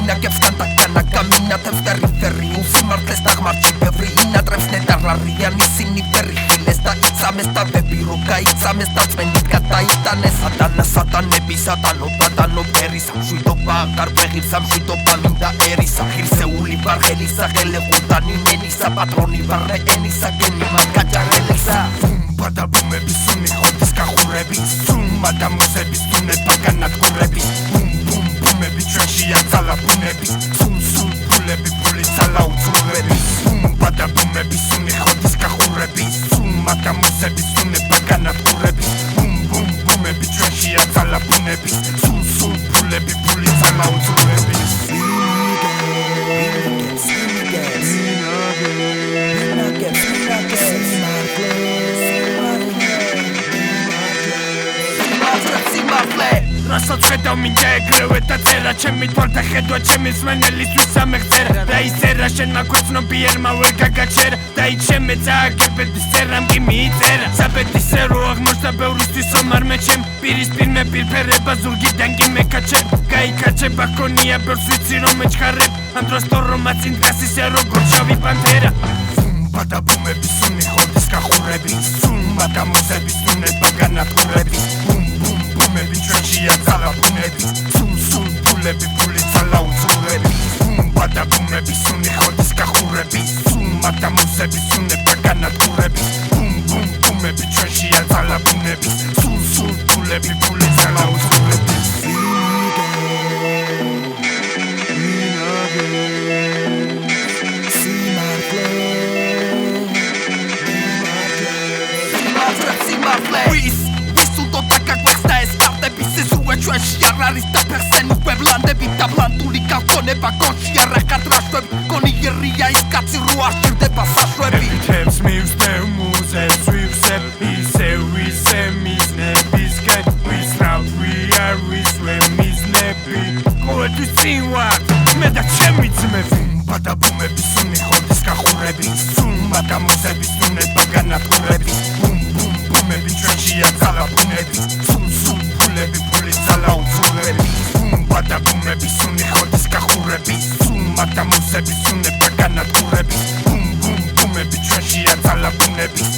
ინაგებს განთაგანა გამინათებს პერიფერი უსიმართლეს დაღმართში ბევრი ინატრებს ნეტარარიან ისინი ვერი ხილეს და იცამეს და ვები რო გაიცამეს და წმენით გადაიტანეს სატანები სატანო დადანო პერისა მშვიდობა აღარ სამშვიდობა მინდა ერისა ღირსეული ვარ ხელისა ხელეყუდანი მენისა პატრონი ვარ ენისა გენი მან გაჭარელისა ბუმბადა ბუმების სუნი ხოდის გახურების სუმმა და მუსების თუნება განადგურების ბუმ ბუმ ბუმები ჩვენშია ძალა ბუნების სულ სულ ფულები ფული ძალა უცურების ბუმბადა ბუმების სუნი ხოდის გახურების სუმმა და მუსების თუნება განადგურების ბუმ ბუმ ბუმები ჩვენშია ძალა ბუნების სულ სულ ფულები ფული ძალა უცურების რასაც ხედავ მინდა ეგრევე დაწერა ჩემი თვალთა ხედვა ჩემი სვენელისთვის ამეღწერა და ისერა შენ მაქვეცნობიერმა ვერ გაგაჩერა და იქ შემეწააგებედის წერამ კი მიიწერა საბედისე რო აღმოჩნდა ბევრისთვის ომარ მე ჩემ პირისპირ მე პირფერება ზურგიდან კი მეკაჩებ გაიკაჩება ჰქონია ბევრს ვიცი რომ მეჩქარებ ამ დროს თორ რომაც წინ დგას ისე როგორ შავი პანთერა ბუმბადა ბუმების სუნი ხოდის გახურების სუმმა და მუსების თუნება განადგურების ბუმები ჩვენშია ძალა ბუნების სულ სულ ფულები ფული ძალა უცურების ბუმბადა ბუმების სუნი ხოდის გახურების სუმმა და მუსების თუნება განადგურების ბუმები ჩვენშია ძალა ბუნების სულ სულ ფულები ფული ძალა უცურების ჩვენში არ არის დაფეხსენი უბრალდები და ბლანტული გავქონება კონში არ ახარდრაშვები კონიერია ის კაცი რო არ ჭირდება საშვები ეთებს მივსდევ მუზებს ვივსებ ისე მიზნებისკენ ვისრავთ ვიარ ვისვე მიზნები ყოველთვის წინ ვარ მე და ჩემი ძმები ბუმბადა ბუმების სუნი ხოდის გახურების სუმმა და მუსების თუნება განადგურების ბუმები ჩვენშია ძალა ბუნების სულ სულ ფულები ფული ძალა უცურების ბუმბადა ბუმების სუნი ხოდის გახურების სუმმა და მუსების თუნება განადგურების ბუმები ჩვენშია ძალა ბუნების